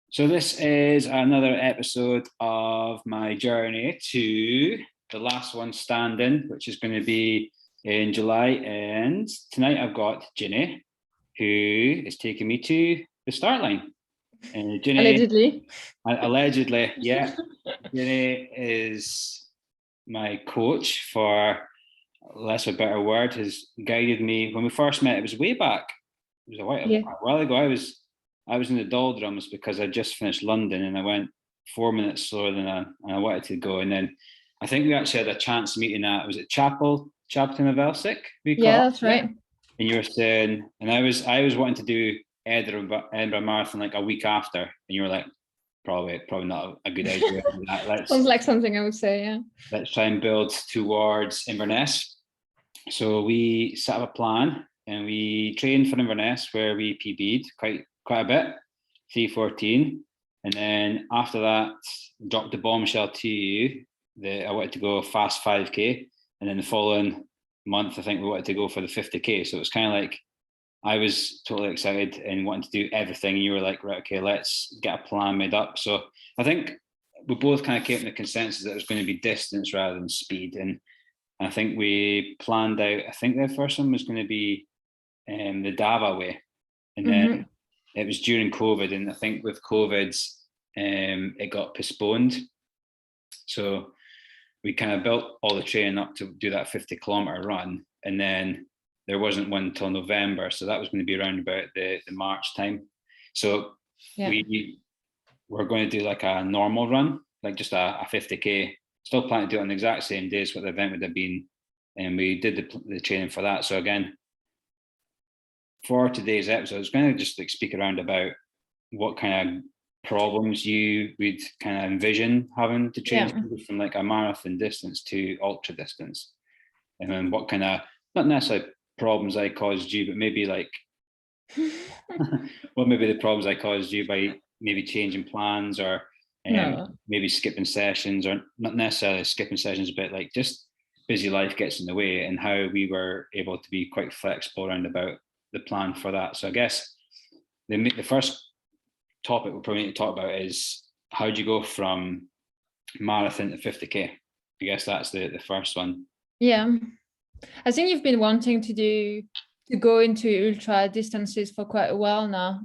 So this is another episode of my journey to the last one standing, which is going to be in July. And tonight I've got Ginny, who is taking me to the start line. And Ginny, allegedly, yeah. Ginny is my coach, for less of a better word, has guided me. When we first met, it was way back. It was a while ago. I was in the doldrums because I just finished London and I went 4 minutes slower than I wanted to go. And then I think we actually had a chance meeting at, was it Chapelton of Elsick? Yeah, that's right. And you were saying, and I was wanting to do Edinburgh Marathon like a week after, and you were like, probably not a good idea. Sounds like something I would say, yeah. Let's try and build towards Inverness. So we set up a plan and we trained for Inverness, where we PB'd quite a bit, 3:14, and then after that dropped the bombshell to you that I wanted to go fast 5k, and then the following month I think we wanted to go for the 50k. So it was kind of like I was totally excited and wanting to do everything, and you were like, right, okay, let's get a plan made up. So I think we both kind of came to the consensus that it was going to be distance rather than speed, and I think we planned out, I think the first one was going to be the Dava way, and then it was during COVID, and I think with COVID, it got postponed. So we kind of built all the training up to do that 50-kilometer run, and then there wasn't one until November. So that was going to be around about the March time. So we were going to do like a normal run, like just a 50k. Still planning to do it on the exact same days what the event would have been, and we did the training for that. So again, for today's episode, I was going to just like speak around about what kind of problems you would kind of envision having to train from like a marathon distance to ultra distance, and then what kind of, not necessarily problems I caused you, but maybe like well, maybe the problems I caused you by maybe changing plans, or maybe skipping sessions, or not necessarily skipping sessions, but like just busy life gets in the way, and how we were able to be quite flexible around about the plan for that. So I guess the first topic we probably need to talk about is, how do you go from marathon to 50k? I guess that's the first one. Yeah, I think you've been wanting to go into ultra distances for quite a while now.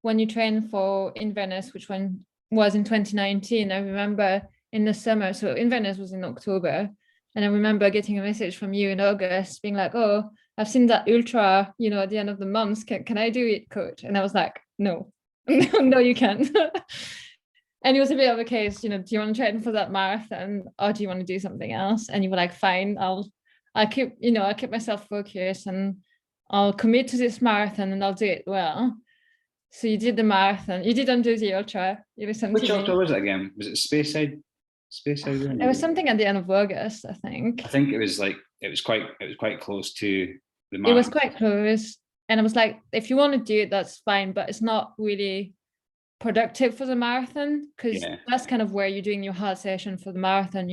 When you trained for Inverness, which one was in 2019, I remember in the summer. So Inverness was in October, and I remember getting a message from you in August being like, "Oh, I've seen that ultra, at the end of the month. Can I do it, coach?" And I was like, "No, no, you can't." And it was a bit of a case, do you want to train for that marathon, or do you want to do something else? And you were like, "Fine, I'll keep myself focused, and I'll commit to this marathon, and I'll do it well." So you did the marathon. You didn't do the ultra. You listened to me. Which ultra was it again? Was it Speyside? It was something at the end of August, I think. I think it was quite close to the marathon. It was quite close, and I was like, if you want to do it, that's fine, but it's not really productive for the marathon, because that's kind of where you're doing your hard session for the marathon,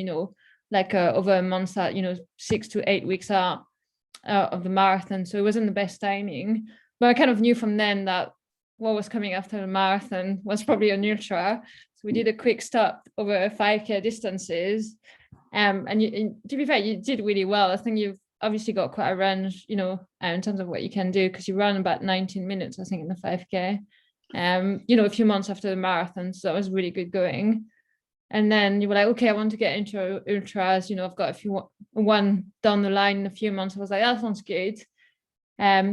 like over a month out, 6 to 8 weeks out of the marathon. So it wasn't the best timing, but I kind of knew from then that what was coming after the marathon was probably an ultra. So we did a quick stop over 5k distances, and to be fair, you did really well. I think you've obviously got quite a range, in terms of what you can do, because you ran about 19 minutes, I think, in the 5k. A few months after the marathon, so that was really good going. And then you were like, okay, I want to get into ultras, I've got one down the line in a few months. I was like, that sounds good.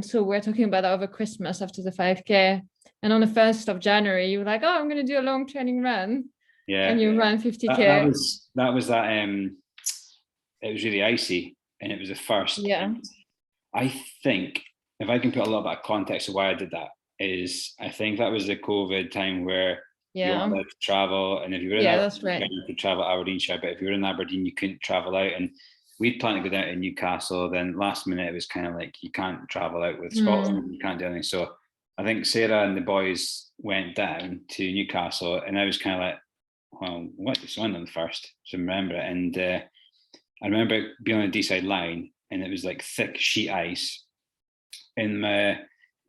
So we're talking about that over Christmas after the 5k, and on the 1st of January you were like, oh, I'm going to do a long training run, and you ran 50k. That was it was really icy, and it was the first. I think if I can put a little bit of context of why I did that, is I think that was the COVID time where you weren't allowed to travel, and if you were in Aberdeen, you could travel Aberdeenshire, but if you were in Aberdeen, you couldn't travel out. And we'd planned to go down to Newcastle, then last minute it was kind of like, you can't travel out with Scotland, you can't do anything. So I think Sarah and the boys went down to Newcastle, and I was kind of like, well, what is on them first? So remember it. And I remember being on the D-side line, and it was like thick sheet ice. And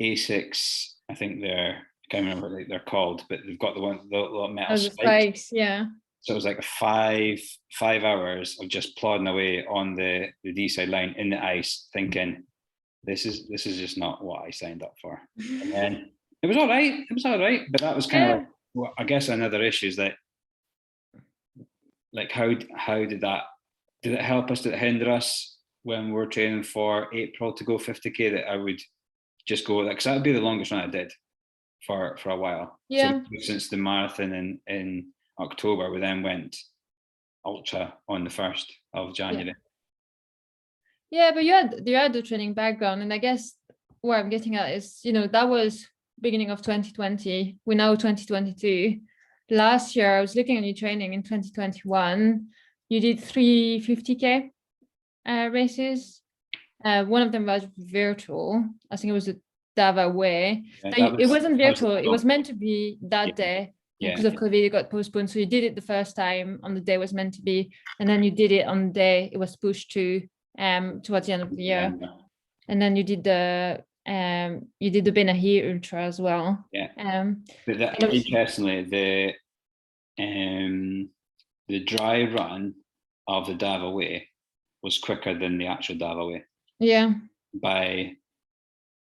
Asics, I think I can't remember what they're called, but they've got the little metal the spikes. spikes, yeah. So it was like 5 hours of just plodding away on the D-side line in the ice, thinking, this is just not what I signed up for. And then it was all right. It was all right, but that was kind of like, well, I guess another issue is that, like, how did it help us? Did it hinder us when we were training for April to go 50k? That I would just go, because that would be the longest run I did for a while. Yeah. So since the marathon in October, we then went ultra on the 1st of January. Yeah, but you had the training background, and I guess where I'm getting at is, that was beginning of 2020. We're now 2022. Last year, I was looking at your training in 2021. You did 3 50k races. One of them was virtual. I think it was a Dava Way. It wasn't virtual. It was meant to be that day. Because of COVID, it got postponed. So you did it the first time on the day it was meant to be, and then you did it on the day it was pushed to towards the end of the year. And then you did the Benahir Ultra as well. But interestingly, the dry run of the Dava Way was quicker than the actual Dava Way. Yeah. By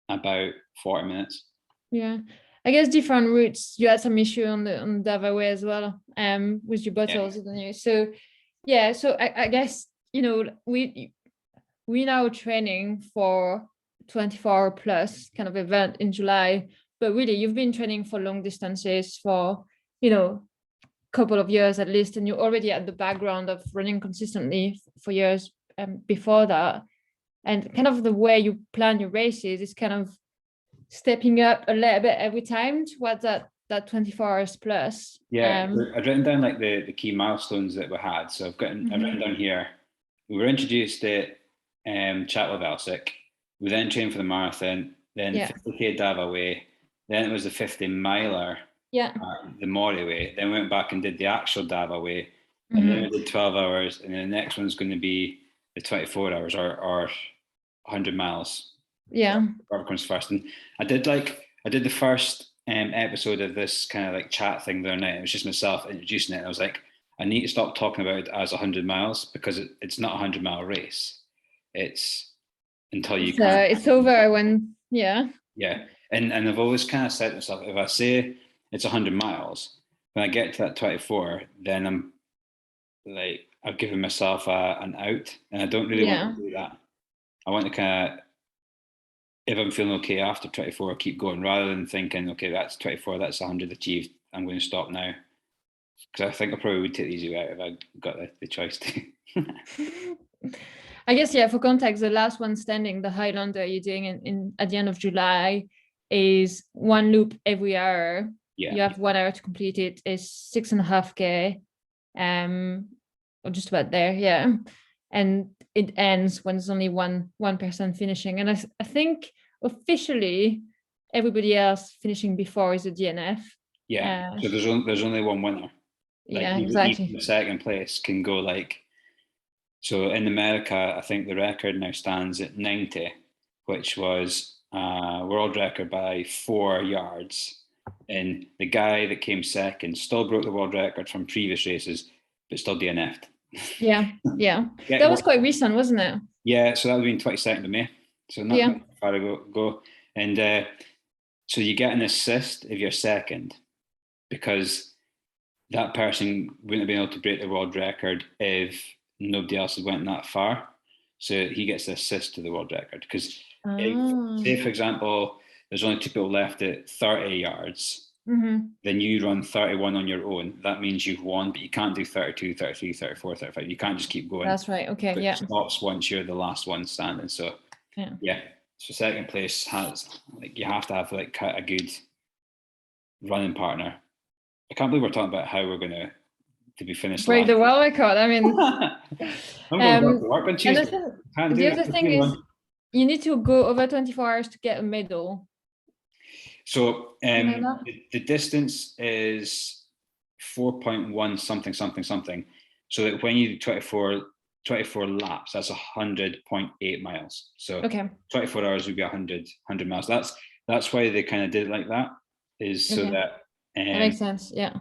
about 40 minutes. Yeah. I guess different routes. You had some issue on the Dava Way as well, with your bottles, didn't you? So yeah, so I guess, we now training for 24-hour plus kind of event in July, but really you've been training for long distances for, couple of years at least, and you're already at the background of running consistently for years before that. And kind of the way you plan your races is kind of stepping up a little bit every time towards that 24 hours plus. I've written down like the key milestones that we had. So I've written down here. We were introduced at Chatwell Velsic. We then trained for the marathon, then 50k Dava Way, then it was the 50 miler, the Moray Way. Then we went back and did the actual Dava Way, and then we did 12 hours, and then the next one's going to be the 24 hours or 100 miles. Whoever comes first. And I did the first episode of this kind of like chat thing the other night. It was just myself introducing it. And I was like, I need to stop talking about it as 100 miles because it's not a 100-mile race. It's until you can't. It's over when, Yeah. And I've always kind of said to myself, if I say it's 100 miles, when I get to that 24, then I'm like, I've given myself an out, and I don't really want to do that. I want to kind of, if I'm feeling okay after 24, keep going, rather than thinking, okay, that's 24, that's 100 achieved, I'm going to stop now. Because I think I probably would take the easy way out if I got the choice to. I guess, for context, the last one standing, the Highlander you're doing at the end of July, is one loop every hour. You have 1 hour to complete it. It's 6.5k, or just about there, and it ends when there's only one person finishing. And I think officially everybody else finishing before is a DNF. So there's only one winner. Exactly. Even the second place can go like. So in America, I think the record now stands at 90, which was a world record by 4 yards. And the guy that came second still broke the world record from previous races, but still DNF'd. Yeah. That was quite recent, wasn't it? Yeah, so that would have been 22nd of May. So not far ago. And so you get an assist if you're second, because that person wouldn't have been able to break the world record if nobody else had went that far. So he gets the assist to the world record. Because say, for example, there's only 2 people left at 30 yards, then you run 31 on your own. That means you've won, but you can't do 32, 33, 34, 35. You can't just keep going. That's right. Okay, it stops once you're the last one standing. So so second place has, like, you have to have like a good running partner. I can't believe we're talking about how we're going to be finished. Break the world record. I mean, I'm going to work on Tuesday. The other thing is, you need to go over 24 hours to get a medal. So the distance is 4.1 something. So that when you do 24 laps, that's 100.8 miles. So 24 hours would be 100 miles. that's why they kind of did it like that, is so that that makes sense. Yeah.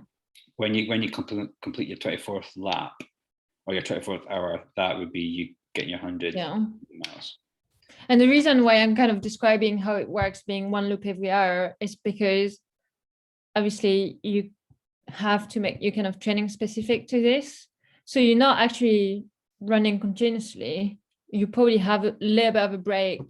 When you complete your 24th lap or your 24th hour, that would be you getting your 100 miles. And the reason why I'm kind of describing how it works being one loop every hour is because obviously you have to make your kind of training specific to this. So you're not actually running continuously. You probably have a little bit of a break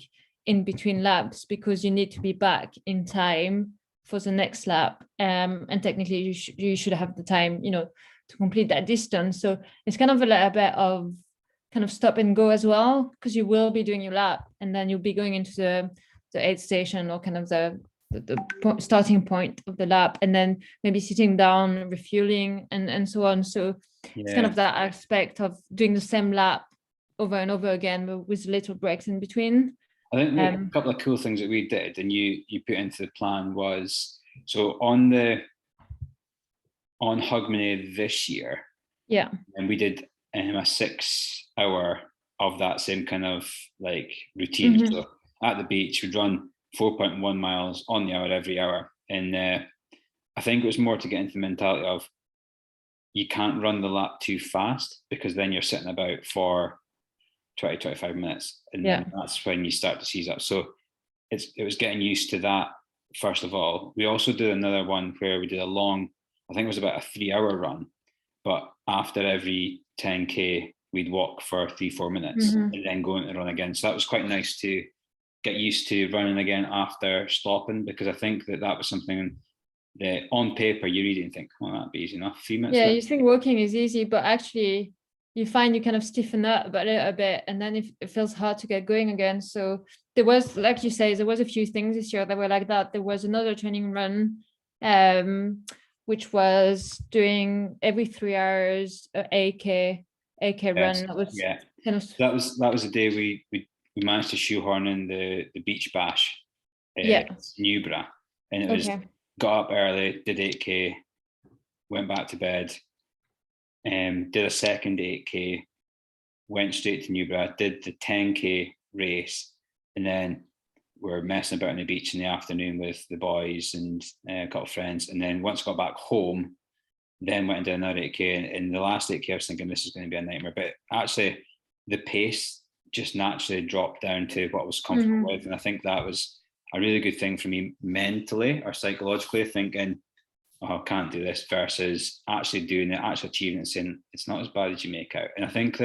in between laps because you need to be back in time for the next lap. And technically you should have the time, to complete that distance. So it's kind of a little bit of kind of stop and go as well, because you will be doing your lap and then you'll be going into the aid station or kind of the starting point of the lap, and then maybe sitting down, refueling, and so on. So it's kind of that aspect of doing the same lap over and over again, but with little breaks in between. I think a couple of cool things that we did and you put into the plan was, so on Hogmanay this year, and we did a 6 hour of that same kind of like routine. So at the beach, we'd run 4.1 miles on the hour every hour. And I think it was more to get into the mentality of you can't run the lap too fast, because then you're sitting about for 25 minutes. And then that's when you start to seize up. So it was getting used to that, first of all. We also did another one where we did a long, I think it was about a 3 hour run, but after every 10K, we'd walk for 3-4 minutes and then go into run again. So that was quite nice to get used to running again after stopping, because I think that was something that on paper you read it and think, well, that'd be easy enough, 3 minutes. Yeah, you think walking is easy, but actually you find you kind of stiffen up a little bit, and then it feels hard to get going again. So there was, like you say, there was a few things this year that were like that. There was another training run, which was doing every 3 hours AK run. That was kind of that was the day we managed to shoehorn in the beach bash Newbra, and it was got up early, did 8K, went back to bed, did a second 8K, went straight to Newbra, did the 10K race, and then we're messing about on the beach in the afternoon with the boys and a couple of friends. And then once I got back home, then went and did another 8K. And in the last 8K, I was thinking this is going to be a nightmare. But actually, the pace just naturally dropped down to what I was comfortable with. And I think that was a really good thing for me mentally or psychologically, thinking, oh, I can't do this, versus actually doing it, actually achieving it, saying it's not as bad as you make out. And I think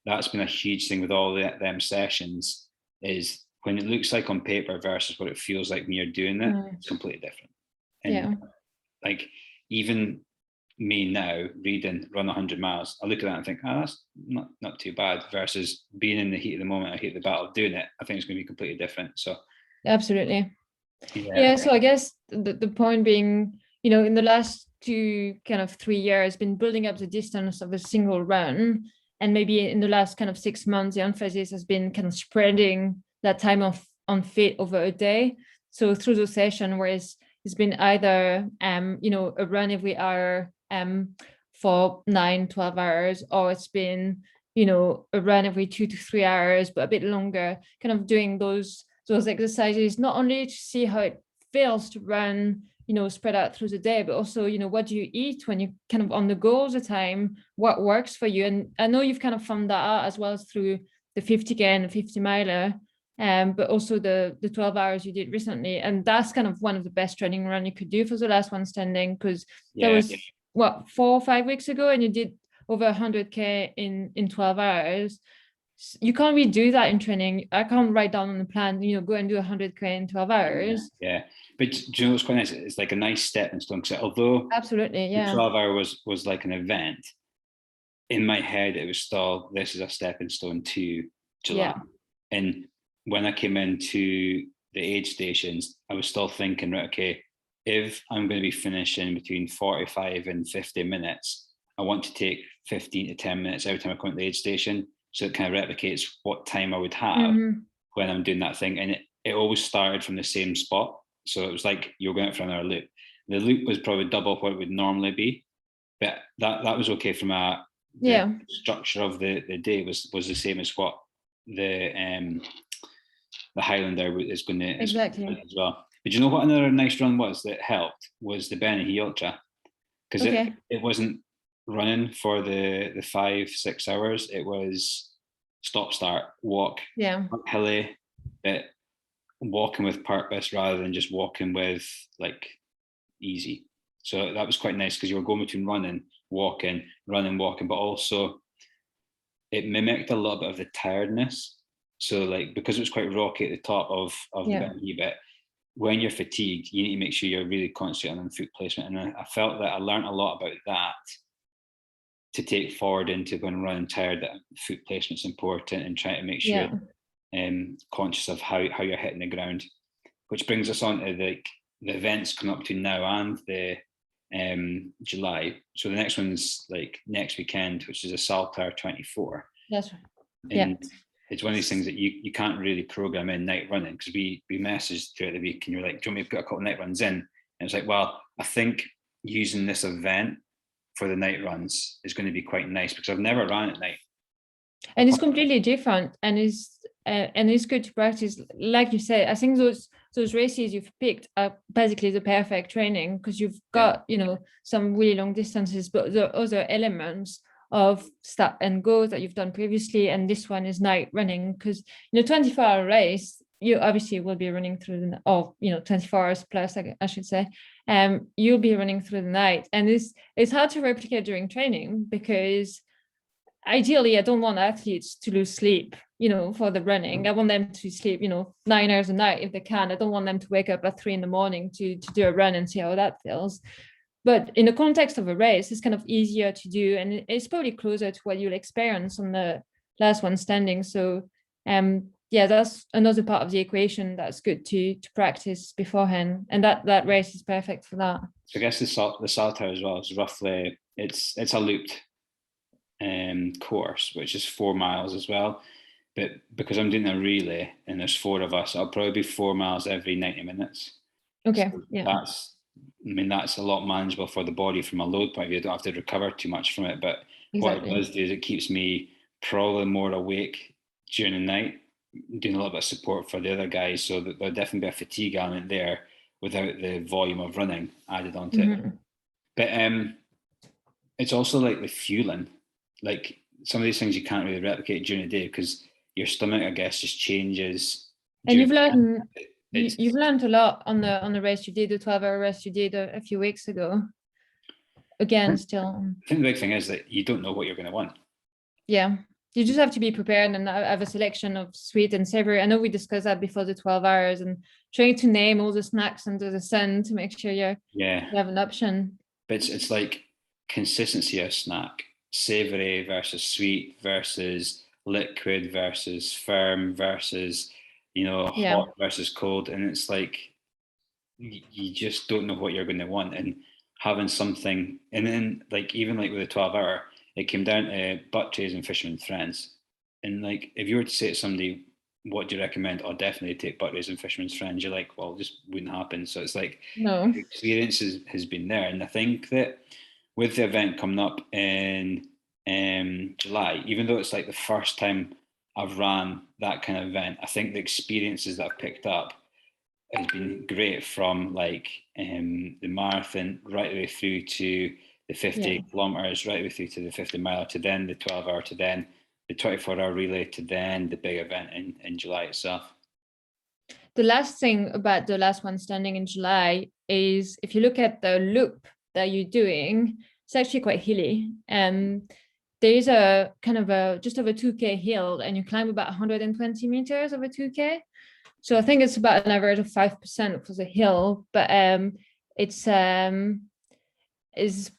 that's been a huge thing with all them sessions, is when it looks like on paper versus what it feels like when you're doing it, it's completely different. And like, even me now reading run 100 miles, I look at that and think, oh, that's not too bad, versus being in the heat of the moment, I heat of the battle, doing it, I think it's going to be completely different. So absolutely. So I guess the point being, in the last 3 years, been building up the distance of a single run, and maybe in the last kind of 6 months, the emphasis has been kind of spreading that time on fit over a day. So through the session, where it's been either a run every hour for 9-12 hours, or it's been a run every 2 to 3 hours, but a bit longer, kind of doing those exercises, not only to see how it feels to run spread out through the day, but also what do you eat when you're kind of on the go all the time, what works for you. And I know you've kind of found that out as well as through the 50K and the 50 miler, but also the 12 hours you did recently. And that's kind of one of the best training run you could do for the last one standing, because that was 4 or 5 weeks ago, and you did over 100K in 12 hours. You can't really do that in training. I can't write down on the plan, go and do 100K in 12 hours. But do you know what's quite nice? It's like a nice stepping stone. So although absolutely, the 12 hour was like an event, in my head it was still, this is a stepping stone to July. And when I came into the aid stations, I was still thinking, right, okay, if I'm going to be finishing between 45 and 50 minutes, I want to take 15 to 10 minutes every time I come to the aid station, so it kind of replicates what time I would have when I'm doing that thing. And it always started from the same spot. So it was like you're going out for another loop. The loop was probably double what it would normally be, but that was okay from the structure of the day was the same as what the Highlander is going to exactly as well. But you know what another nice run was that helped was the Benny Ultra, because it wasn't running for the 5-6 hours. It was stop start walk, hilly, but walking with purpose rather than just walking with like easy. So that was quite nice because you were going between running, walking, but also it mimicked a little bit of the tiredness. So like, because it was quite rocky at the top of the bit, when you're fatigued, you need to make sure you're really concentrating on foot placement. And I felt that I learned a lot about that to take forward into when running tired, that foot placement's important and trying to make sure conscious of how you're hitting the ground. Which brings us on to the events coming up to now and the July. So the next one's like next weekend, which is a Saltire 24. That's right. And it's one of these things that you can't really program in night running, because we messaged throughout the week and you're like, do you want me to put a couple of night runs in? And it's like, well, I think using this event for the night runs is going to be quite nice, because I've never run at night. And it's completely different, and it's good to practice. Like you said, I think those races you've picked are basically the perfect training, because you've got some really long distances, but the other elements of stop and go that you've done previously, and this one is night running, because 24-hour race, you obviously will be running through the 24 hours plus, I should say. You'll be running through the night, and it's hard to replicate during training, because ideally I don't want athletes to lose sleep for the running. I want them to sleep 9 hours a night if they can. I don't want them to wake up at 3 a.m. to do a run and see how that feels. But in the context of a race, it's kind of easier to do, and it's probably closer to what you'll experience on the last one standing. So that's another part of the equation that's good to practice beforehand, and that race is perfect for that. So I guess the Saltire as well is roughly, it's a looped course, which is 4 miles as well. But because I'm doing a relay and there's 4 of us, it'll probably be 4 miles every 90 minutes. Okay. So that's a lot manageable for the body from a load point of view. I don't have to recover too much from it. But what it does do is it keeps me probably more awake during the night, doing a little bit of support for the other guys. So that there'll definitely be a fatigue element there without the volume of running added onto it. But it's also like the fueling. Like some of these things you can't really replicate during the day, because your stomach, I guess, just changes. And you've learned a lot on the race you did, the 12-hour race you did a few weeks ago. Again, still. I think the big thing is that you don't know what you're going to want. Yeah, you just have to be prepared and have a selection of sweet and savory. I know we discussed that before the 12 hours, and trying to name all the snacks under the sun to make sure you have an option. But it's like consistency of snack, savory versus sweet versus liquid versus firm versus hot versus cold, and it's like you just don't know what you're going to want. And having something, and then like even like with the 12-hour, it came down to butt trays and fisherman's friends. And like if you were to say to somebody, what do you recommend? I'll definitely take butt trays and fisherman's friends. You're like, well, it just wouldn't happen. So it's like the experience has been there. And I think that with the event coming up in July, even though it's like the first time I've ran that kind of event, I think the experiences that I've picked up has been great, from like the marathon right the way through to the 50 kilometers, right the way through to the 50 mile, to then the 12-hour, to then the 24-hour relay, to then the big event in July itself. The last thing about the last one standing in July is, if you look at the loop that you're doing, it's actually quite hilly. There is a kind of a just over 2K hill, and you climb about 120 meters over 2K. So I think it's about an average of 5% for the hill, but it's is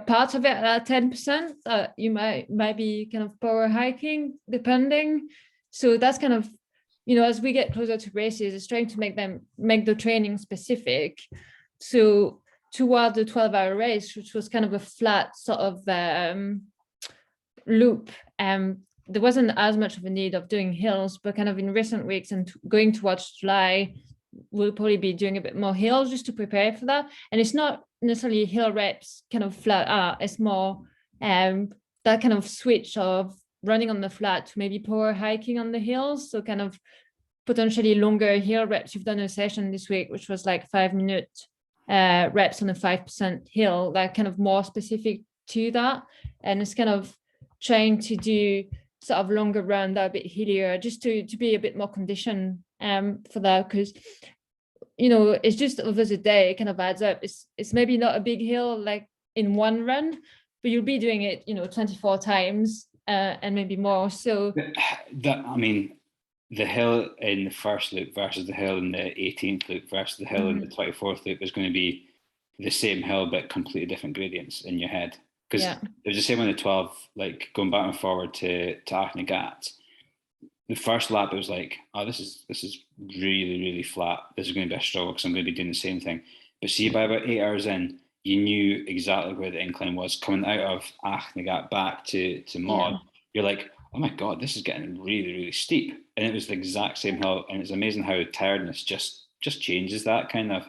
part of it at 10%. You might be kind of power hiking depending. So that's kind of, as we get closer to races, it's trying to make the training specific. So toward the 12-hour race, which was kind of a flat sort of loop, there wasn't as much of a need of doing hills, but kind of in recent weeks and going towards July, we'll probably be doing a bit more hills just to prepare for that. And it's not necessarily hill reps kind of flat out, it's more that kind of switch of running on the flat to maybe power hiking on the hills. So kind of potentially longer hill reps. You've done a session this week, which was like 5-minute reps on a 5% hill, that kind of more specific to that. And it's kind of trying to do sort of longer run that a bit hillier, just to be a bit more conditioned for that, because it's just over the day, it kind of adds up. It's maybe not a big hill like in one run, but you'll be doing it 24 times and maybe more. So the hill in the first loop versus the hill in the 18th loop versus the hill in the 24th loop is going to be the same hill but completely different gradients in your head, because it was the same on the 12, like going back and forward to Achnagat. The first lap, it was like, oh, this is really, really flat. This is going to be a struggle because I'm going to be doing the same thing. But see, by about 8 hours in, you knew exactly where the incline was coming out of Achnagat back to Maud. You're like, oh my God, this is getting really, really steep. And it was the exact same hill. And it's amazing how tiredness just changes that kind of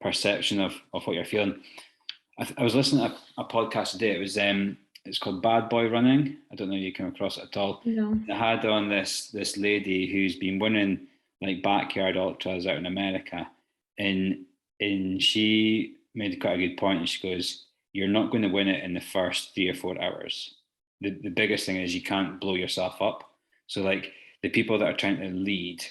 perception of what you're feeling. I was listening to a podcast today. It was it's called Bad Boy Running. I don't know if you came across it at all. No. It had on this lady who's been winning like backyard ultras out in America, and she made quite a good point. And she goes, "You're not going to win it in the first 3 or 4 hours. The biggest thing is you can't blow yourself up. So like the people that are trying to lead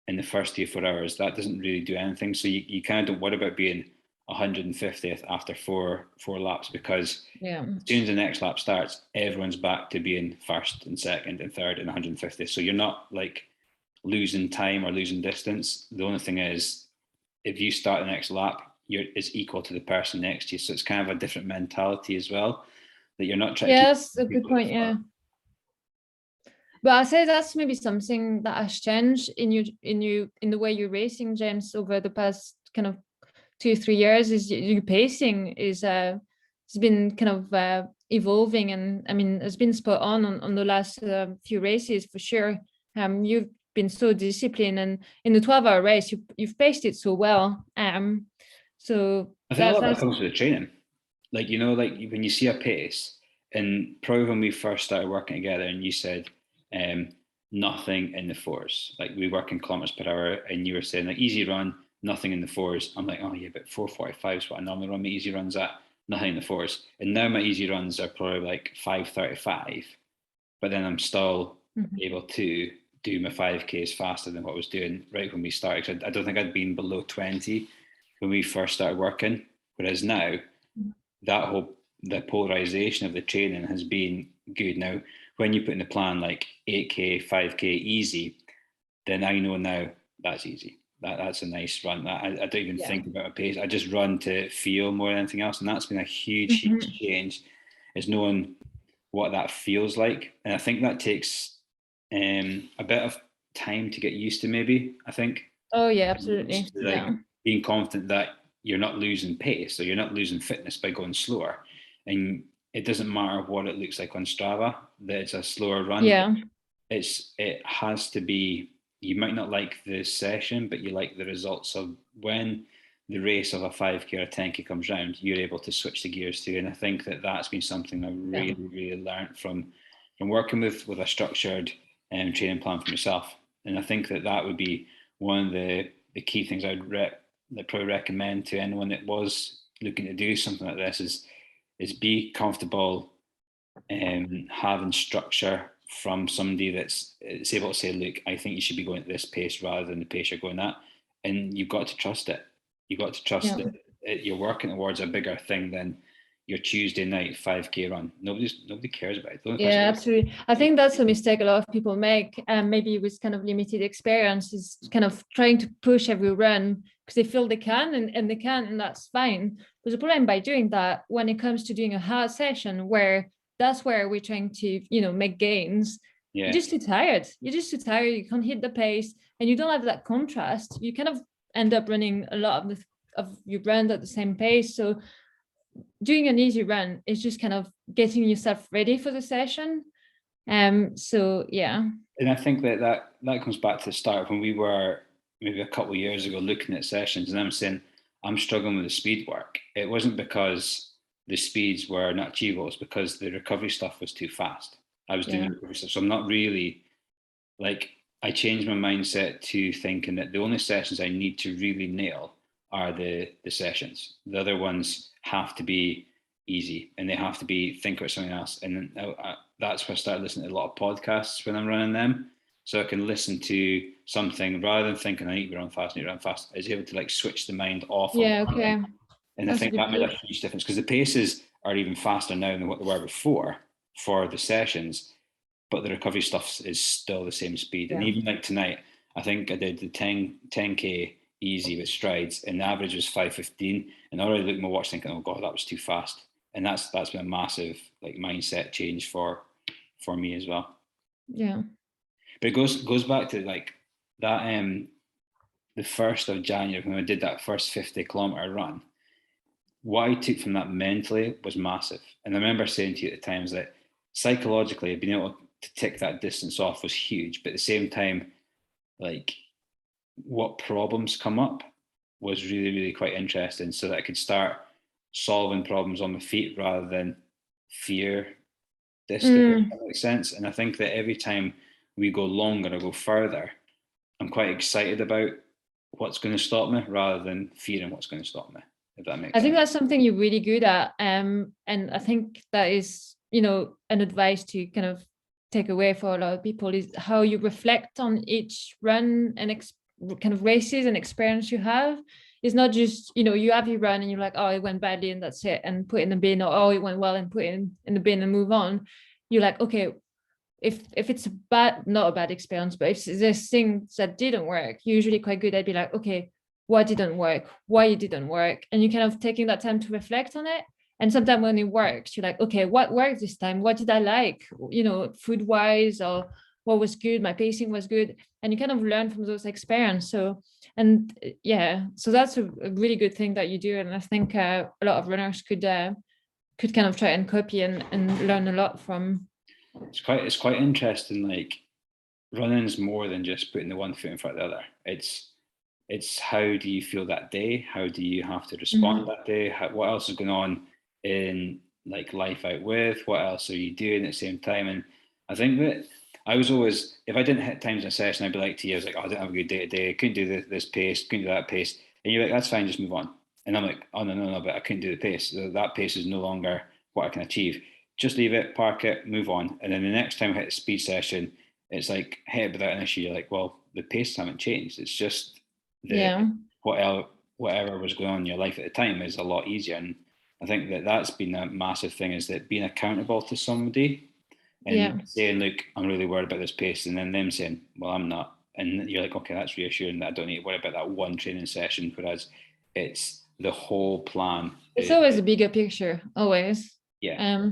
in the first 3 or 4 hours, that doesn't really do anything. So you kind of don't worry about being 150th after four laps, because as soon as the next lap starts, everyone's back to being first and second and third and 150th. So you're not like losing time or losing distance. The only thing is, if you start the next lap, it's equal to the person next to you. So it's kind of a different mentality as well, that you're not trying to keep. Yes, a good point. Yeah. But I say that's maybe something that has changed in the way you're racing, James, over the past kind of 2-3 years. Is your pacing has been kind of evolving, and I mean it's been spot on the last few races for sure. You've been so disciplined, and in the 12-hour race you've paced it so well. So I think a lot of that comes with the training. Like like when you see a pace, and probably when we first started working together, and you said nothing in the fours. Like we work in kilometers per hour, and you were saying like easy run, nothing in the fours. I'm like, oh yeah, but 4:45 is what I normally run my easy runs at, nothing in the fours. And now my easy runs are probably like 5:35, but then I'm still able to do my 5Ks faster than what I was doing right when we started. I don't think I'd been below 20 when we first started working, whereas now the polarization of the training has been good. Now, when you put in the plan like 8K, 5K easy, then I know now that's easy. That's a nice run. I don't even think about a pace. I just run to feel more than anything else. And that's been a huge change, is knowing what that feels like. And I think that takes a bit of time to get used to, maybe, I think. Oh yeah, absolutely. Being confident that you're not losing pace, or you're not losing fitness by going slower. And it doesn't matter what it looks like on Strava, that it's a slower run. Yeah. It has to be, you might not like the session, but you like the results of when the race of a 5K or a 10K comes round, you're able to switch the gears to. And I think that that's been something I really, really learned from working with a structured training plan for myself. And I think that would be one of the key things I'd probably recommend to anyone that was looking to do something like this is be comfortable having structure from somebody that's able to say, look, I think you should be going at this pace rather than the pace you're going at. And you've got to trust it. You've got to trust that you're working towards a bigger thing than your Tuesday night 5K run. Nobody cares about it. Yeah, absolutely. I think that's a mistake a lot of people make, maybe with kind of limited experience, is kind of trying to push every run because they feel they can, and they can, and that's fine. But the problem by doing that, when it comes to doing a hard session, where that's where we're trying to, make gains, you're just too tired. You're just too tired. You can't hit the pace, and you don't have that contrast. You kind of end up running a lot of your run at the same pace. So doing an easy run is just kind of getting yourself ready for the session. So yeah. And I think that comes back to the start when we were maybe a couple of years ago looking at sessions, and I'm saying I'm struggling with the speed work. It wasn't because the speeds were not achievable, it's because the recovery stuff was too fast. I was doing the recovery stuff. So I'm not really like, I changed my mindset to thinking that the only sessions I need to really nail are the sessions. The other ones have to be easy, and they have to be think about something else. And that's where I started listening to a lot of podcasts when I'm running them, so I can listen to something rather than thinking I need to run fast, I need to run fast. I was able to like switch the mind off of Okay. and That's I a think good that made a tip. huge difference because the paces are even faster now than what they were before for the sessions, but the recovery stuff is still the same speed. And Yeah. even like tonight, I think I did the 10K easy with strides, and the average was 5:15. And I already looked at my watch thinking, oh God, that was too fast. And that's been a massive like mindset change for me as well. Yeah. But it goes back to like that the 1st of January when I did that first 50-kilometer run. What I took from that mentally was massive. And I remember saying to you at the times that psychologically being able to tick that distance off was huge. But at the same time, like what problems come up was really, really quite interesting so that I could start solving problems on my feet rather than fear distance, if that makes sense. And I think that every time we go longer or go further, I'm quite excited about what's going to stop me rather than fearing what's going to stop me, if that makes I think sense. that's something you're really good at. And I think that is, an advice to kind of take away for a lot of people is how you reflect on each run and kind of races and experience you have. It's not just, you have your run and you're like, oh, it went badly and that's it, and put it in the bin, or oh, it went well and put it in the bin and move on. You're like, okay, if it's not a bad experience, but if there's things that didn't work, usually quite good, I'd be like, okay, what didn't work, why it didn't work, and you kind of taking that time to reflect on it. And sometimes when it works, you're like, okay, what worked this time, what did I like, food wise, or what was good, my pacing was good, and you kind of learn from those experiences. So, and yeah, so that's a really good thing that you do, and I think a lot of runners could kind of try and copy and learn a lot from. It's quite interesting. Like running is more than just putting the one foot in front of the other. It's how do you feel that day? How do you have to respond that day? What else is going on in like life out with? What else are you doing at the same time? And I think that I was always, if I didn't hit times in a session, I'd be like to you, I was like, oh, I didn't have a good day today. I couldn't do this pace, couldn't do that pace. And you're like, that's fine, just move on. And I'm like, oh, no, but I couldn't do the pace. That pace is no longer what I can achieve. Just leave it, park it, move on. And then the next time I hit a speed session, it's like hit it without an issue. You're like, well, the pace haven't changed. It's just Yeah. whatever was going on in your life at the time is a lot easier. And I think that that's been a massive thing, is that being accountable to somebody and saying, look, I'm really worried about this pace, and then them saying, well, I'm not. And you're like, okay, that's reassuring that I don't need to worry about that one training session, whereas it's the whole plan. It's always a bigger picture, always. Yeah.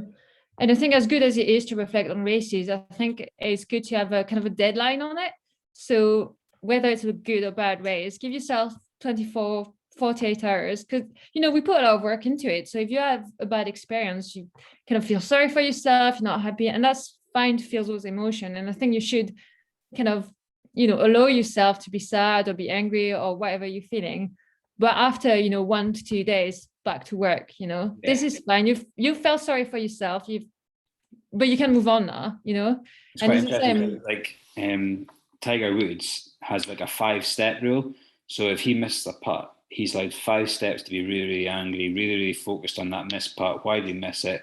And I think as good as it is to reflect on races, I think it's good to have a kind of a deadline on it. So whether it's a good or bad race, give yourself 24, 48 hours, because, we put a lot of work into it. So if you have a bad experience, you kind of feel sorry for yourself, you're not happy, and that's fine to feel those emotions. And I think you should kind of, allow yourself to be sad or be angry or whatever you're feeling. But after, 1 to 2 days, back to work, this is fine. You felt sorry for yourself, but you can move on now, It's and quite it's the interesting. same. Like Tiger Woods has like a 5-step rule. So if he misses a putt, he's like 5 steps to be really, really angry, really, really focused on that missed putt. Why did he miss it?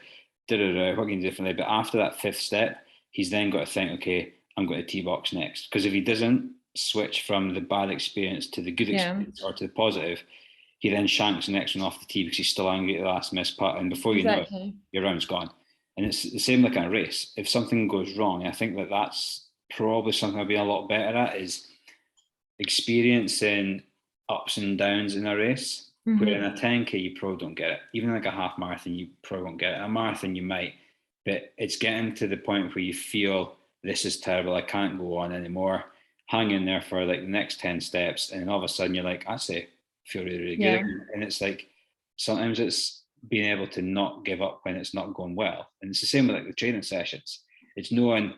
What can you do differently? But after that 5th step, he's then got to think, okay, I'm going to tee box next. Because if he doesn't switch from the bad experience to the good experience or to the positive, he then shanks the next one off the tee because he's still angry at the last missed putt. And before you know it, your round's gone. And it's the same like in a race. If something goes wrong, I think that that's probably something I've been a lot better at, is experiencing ups and downs in a race. Where in a 10K, you probably don't get it. Even like a half marathon, you probably won't get it. A marathon, you might. But it's getting to the point where you feel this is terrible, I can't go on anymore. Hang in there for like the next 10 steps. And then all of a sudden you're like, I say, feel really, really good. And it's like, sometimes it's being able to not give up when it's not going well. And it's the same with like the training sessions. It's knowing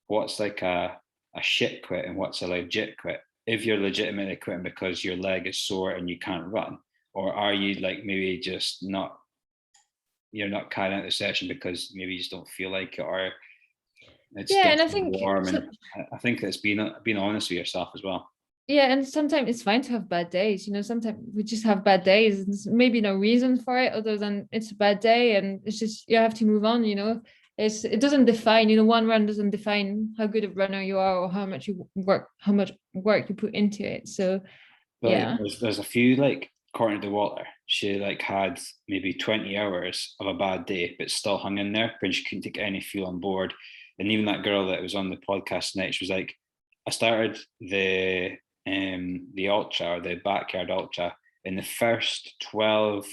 what's like a shit quit and what's a legit quit. If you're legitimately quitting because your leg is sore and you can't run, or are you like maybe just you're not carrying out the session because maybe you just don't feel like it, or It's Yeah, and I definitely think warm, and I think it's being honest with yourself as well. yeah, and sometimes it's fine to have bad days. Sometimes we just have bad days, and there's maybe no reason for it other than it's a bad day, and it's just you have to move on. It doesn't define. One run doesn't define how good a runner you are or how much work you put into it. So But like, yeah, there's a few, like Courtney de Water. She like had maybe 20 hours of a bad day, but still hung in there when she couldn't take any fuel on board. And even that girl that was on the podcast tonight, she was like, I started the ultra, or the backyard ultra, in the first 12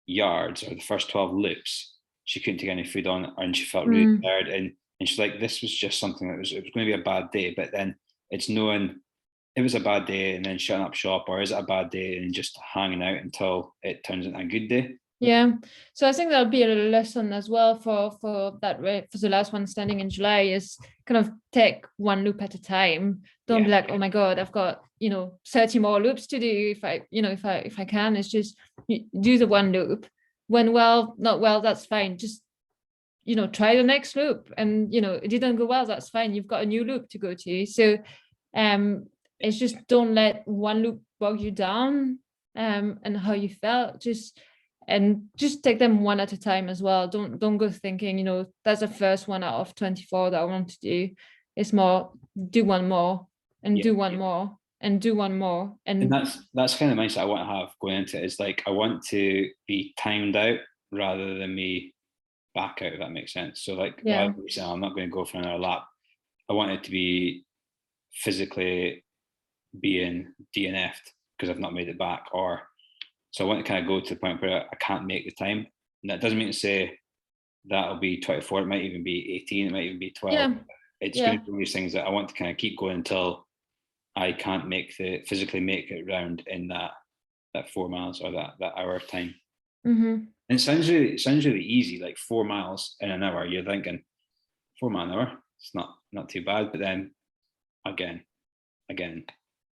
yards or the first 12 loops. She couldn't take any food on, and she felt really tired. And she's like, this was just something that it was going to be a bad day, but then it's knowing it was a bad day and then shutting up shop, or is it a bad day and just hanging out until it turns into a good day? yeah. So I think that'll be a lesson as well for the last one standing in July, is kind of take one loop at a time. Don't be like, oh my God, I've got 30 more loops to do. If I can, it's just do the one loop. When well, not well, that's fine. Just try the next loop, and it didn't go well, that's fine. You've got a new loop to go to. So it's just don't let one loop bog you down, and how you felt. Just take them one at a time as well. Don't go thinking, that's the first one out of 24 that I want to do. It's more, do one more and do one more and do one more. And that's kind of the mindset I want to have going into it. Is like, I want to be timed out rather than me back out, if that makes sense. So like, rather than saying, I'm not going to go for another lap, I want it to be physically being DNF'd because I've not made it back, or so I want to kind of go to the point where I can't make the time. And that doesn't mean to say that'll be 24, it might even be 18, it might even be 12. Yeah. It's going to be one of these things that I want to kind of keep going until I can't physically make it round in that 4 miles or that hour of time. And it sounds really easy, like 4 miles in an hour. You're thinking 4 miles an hour, it's not too bad, but then again.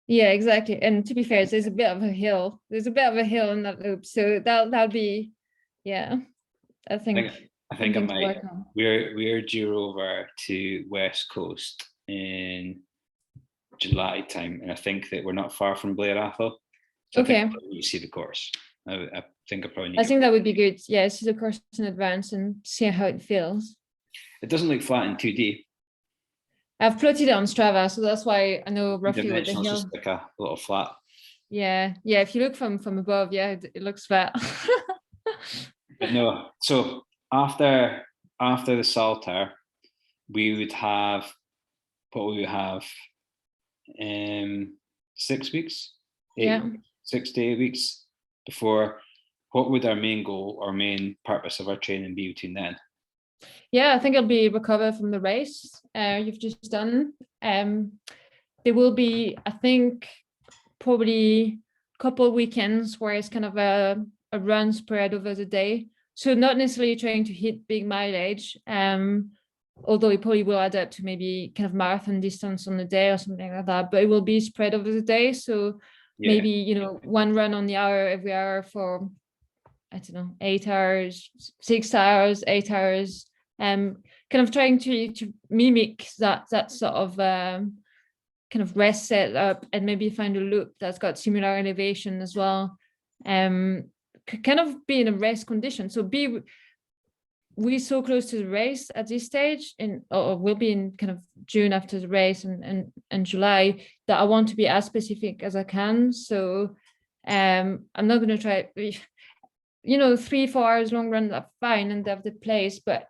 Yeah, exactly. And to be fair, there's a bit of a hill. There's a bit of a hill in that loop, so that'll be, yeah. I think I might. We're due over to West Coast in July time, and I think that we're not far from Blair Athol. So okay. I think you see the course. I think I probably need. I think that would be good. Yeah, see the course in advance and see how it feels. It doesn't look flat in 2D. I've plotted it on Strava, so that's why I know roughly what the hill. Just like a little flat. Yeah. If you look from above, yeah, it looks flat. But no, so after the Salter, we would have 6 weeks, 6 to 8 weeks before. What would our main goal or main purpose of our training be between then? Yeah, I think it'll be recover from the race you've just done. There will be, I think, probably a couple of weekends where it's kind of a run spread over the day. So not necessarily trying to hit big mileage, although it probably will add up to maybe kind of marathon distance on the day or something like that, but it will be spread over the day. So maybe, one run on the hour every hour for, I don't know, 8 hours, 6 hours, 8 hours, kind of trying to mimic that sort of kind of rest setup, and maybe find a loop that's got similar elevation as well. Kind of be in a rest condition. So we're so close to the race at this stage, or we'll be in kind of June after the race and July, that I want to be as specific as I can. So I'm not going to try, 3-4 hours long run, that's fine, and they have the place, but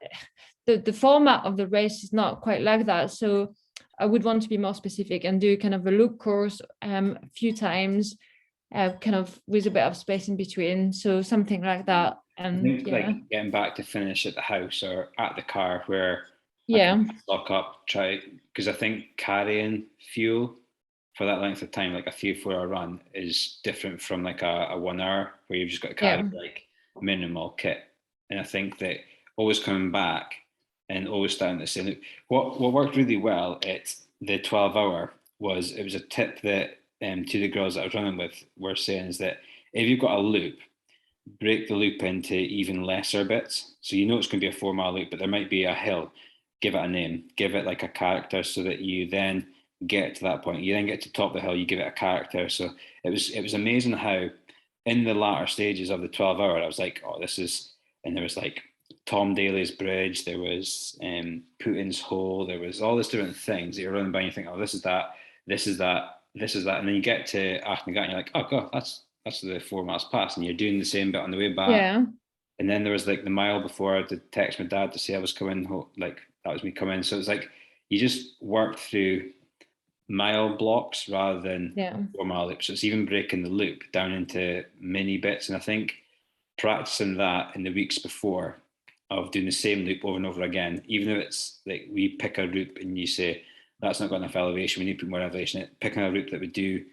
the format of the race is not quite like that. So I would want to be more specific and do kind of a loop course a few times, kind of with a bit of space in between. So something like that. And I think like getting back to finish at the house or at the car where I can lock up, because I think carrying fuel for that length of time, like a 3-4 hour run, is different from like a 1 hour where you've just got to carry like minimal kit. And I think that always coming back and always starting to say, what worked really well at the 12-hour was, it was a tip that two of the girls that I was running with were saying, is that if you've got a loop, break the loop into even lesser bits. So it's going to be a 4 mile loop, but there might be a hill. give it a name, give it like a character, so that you then get to that point. You then get to top of the hill, you give it a character. So it was amazing how in the latter stages of the 12 hour, I was like, oh, this is, and there was like Tom Daly's bridge, there was Putin's hole, there was all these different things that you're running by and you think, oh, this is that, this is that, this is that. And then you get to Achnagat and you're like, oh God, that's the 4 miles past. And you're doing the same bit on the way back. Yeah. And then there was like the mile before I had to text my dad to say I was coming, like that was me coming. So it's like you just worked through mile blocks rather than 4 mile loops. So it's even breaking the loop down into mini bits. And I think practicing that in the weeks before of doing the same loop over and over again, even if it's like we pick a route and you say, that's not got enough elevation, we need to put more elevation, picking a route that we do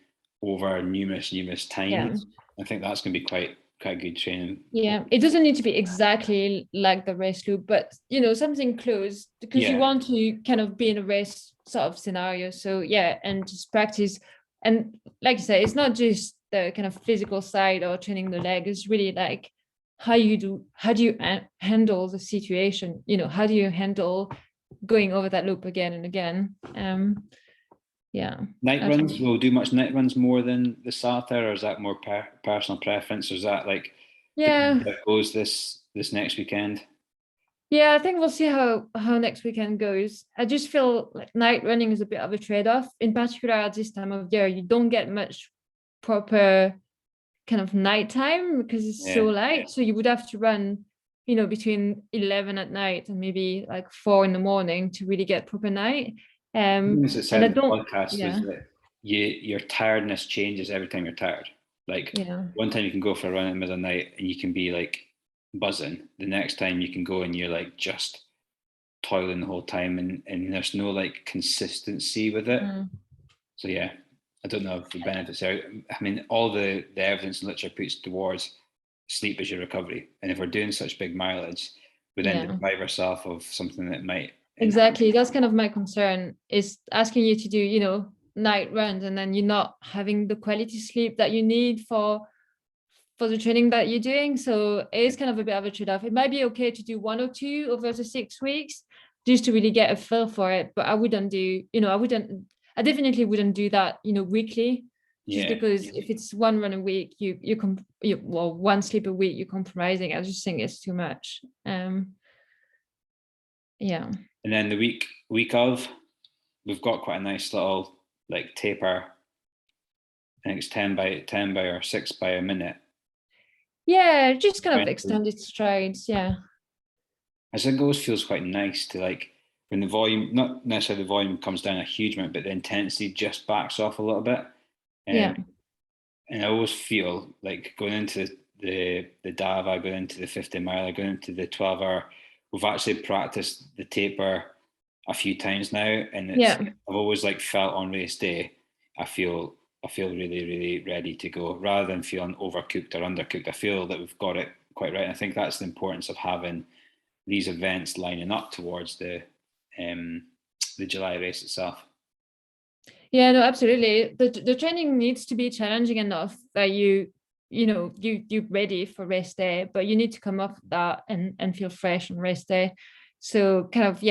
over numerous times. I think that's going to be quite good training. Yeah, it doesn't need to be exactly like the race loop, but something close, because you want to kind of be in a race sort of scenario. So yeah, and just practice. And like you say, it's not just the kind of physical side or training the leg, it's really like how do you handle the situation? How do you handle going over that loop again and again? Yeah. Night runs, we'll do much night runs more than the Saturday, or is that more personal preference, or is that like that goes this next weekend? Yeah, I think we'll see how next weekend goes. I just feel like night running is a bit of a trade-off, in particular at this time of year. You don't get much proper kind of nighttime because it's so light. So you would have to run, between 11 at night and maybe like 4 in the morning to really get proper night. As it said in the podcast, was that your tiredness changes every time you're tired. Like one time you can go for a run in the middle of the night and you can be like buzzing. The next time you can go and you're like just toiling the whole time, and there's no like consistency with it. So yeah, I don't know if the benefits are. I mean, all the evidence and literature puts towards sleep as your recovery, and if we're doing such big mileage, we then deprive ourselves of something that might. Exactly, that's kind of my concern, is asking you to do night runs and then you're not having the quality sleep that you need for the training that you're doing. So it is kind of a bit of a trade-off. It might be okay to do 1 or 2 over the 6 weeks just to really get a feel for it, but I wouldn't do, I definitely wouldn't do that, weekly, just because if it's 1 run a week, well, 1 sleep a week, you're compromising. I just think it's too much. Yeah. And then the week of, we've got quite a nice little like taper. I think it's 10 by or 6 by a minute. Yeah, just kind of extended strides. Yeah. As it goes, feels quite nice to like when the volume, not necessarily the volume comes down a huge amount, but the intensity just backs off a little bit. And I always feel like going into the Dava, going into the 50 mile, going into the 12 hour, we've actually practiced the taper a few times now, and I've always like felt on race day, I feel really, really ready to go, rather than feeling overcooked or undercooked. I feel that we've got it quite right. And I think that's the importance of having these events lining up towards the July race itself. Yeah, no, absolutely. The training needs to be challenging enough that you're ready for race day, but you need to come off that and feel fresh on race day. So kind of,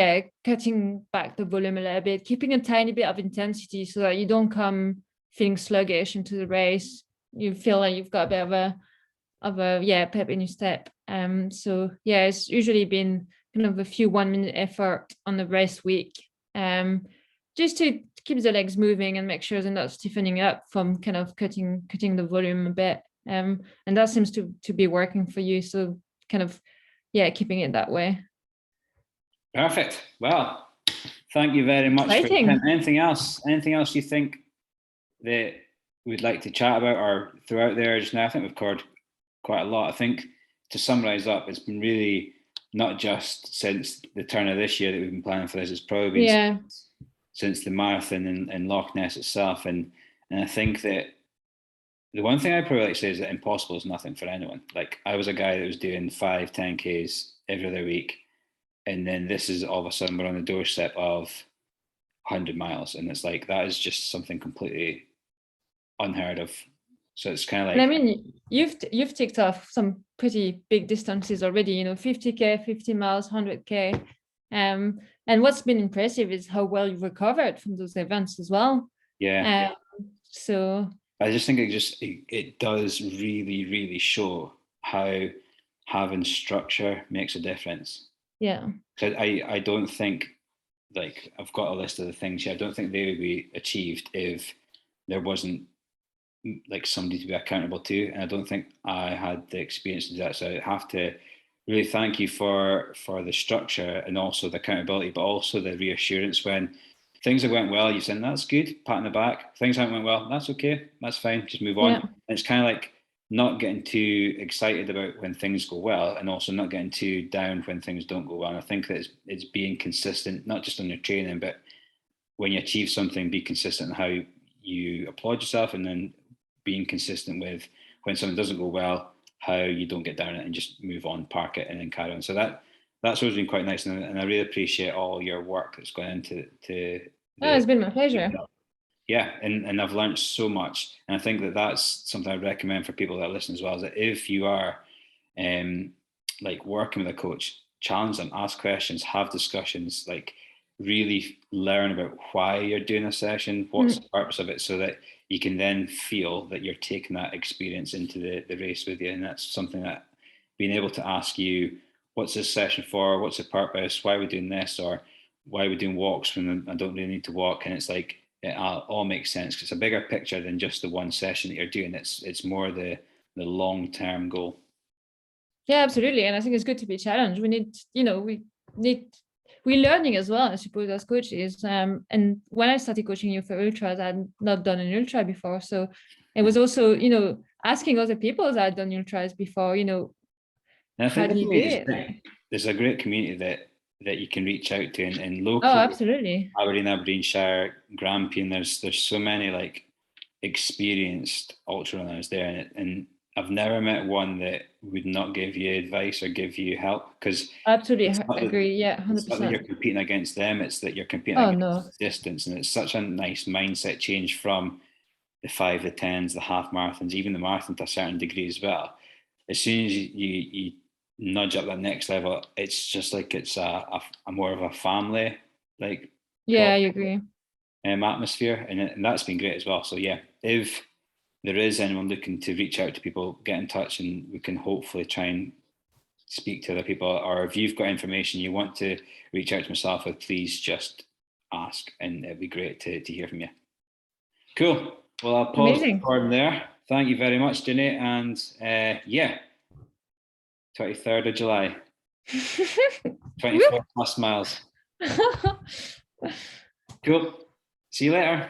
cutting back the volume a little bit, keeping a tiny bit of intensity so that you don't come feeling sluggish into the race. You feel like you've got a bit of a pep in your step. So yeah, it's usually been kind of a few 1 minute effort on the race week, just to keep the legs moving and make sure they're not stiffening up from kind of cutting the volume a bit. And that seems to be working for you. So kind of, keeping it that way. Perfect. Well, thank you very much. Anything else you think that we'd like to chat about or throw out there just now? I think we've covered quite a lot. I think to summarize up, it's been really not just since the turn of this year that we've been planning for this, it's probably been since the marathon in Loch Ness itself. And I think that the one thing I probably like to say is that impossible is nothing for anyone. Like I was a guy that was doing 5, 10Ks every other week. And then this is all of a sudden we're on the doorstep of 100 miles. And it's like, that is just something completely unheard of. So it's kind of like. And I mean, you've ticked off some pretty big distances already, 50K, 50 miles, 100K. And what's been impressive is how well you've recovered from those events as well. Yeah. So I just think it does really, really show how having structure makes a difference. yeah. So I don't think, like, I've got a list of the things here. I don't think they would be achieved if there wasn't like somebody to be accountable to, and I don't think I had the experience to do that. So I have to really thank you for the structure and also the accountability, but also the reassurance when things have went well. You said that's good, pat on the back. Things haven't went well, that's okay, that's fine, just move on. Yeah. And it's kind of like not getting too excited about when things go well, and also not getting too down when things don't go well. And I think that it's being consistent, not just on your training, but when you achieve something, be consistent in how you applaud yourself, and then being consistent with when something doesn't go well, how you don't get down it and just move on, park it, and then carry on. So that's always been quite nice, and I really appreciate all your work that's gone into It's been my pleasure. Yeah, and I've learned so much, and I think that that's something I recommend for people that listen as well. Is that if you are like working with a coach, challenge them, ask questions, have discussions, like really learn about why you're doing a session, what's the purpose of it, so that you can then feel that you're taking that experience into the race with you. And that's something that being able to ask you, what's this session for? What's the purpose? Why are we doing this? Or why are we doing walks when I don't really need to walk? And it's like, it all makes sense because it's a bigger picture than just the one session that you're doing. It's more the long-term goal. Yeah, absolutely. And I think it's good to be challenged. We need, we're learning as well, I suppose, as coaches. And when I started coaching you for ultras, I had not done an ultra before. So it was also, asking other people that had done ultras before, and I think how do you do it? There's a great community that you can reach out to, and local. Oh, absolutely. Aberdeenshire, Grampian, there's so many like experienced ultra runners there, and I've never met one that would not give you advice or give you help, because absolutely agree. Yeah, 100%. It's not that you're competing against them, it's that you're competing against distance, and it's such a nice mindset change from the 5, the 10s, the half marathons, even the marathon to a certain degree as well. As soon as you nudge up that next level, it's just like it's a more of a family like I agree. Atmosphere, and that's been great as well. So yeah, if there is anyone looking to reach out to people, get in touch, and we can hopefully try and speak to other people. Or if you've got information you want to reach out to myself with, please just ask, and it'd be great to hear from you. Cool. Well, I'll pause the recording there. Thank you very much, Jenny. And 23rd of July. 24 plus miles. Cool. See you later.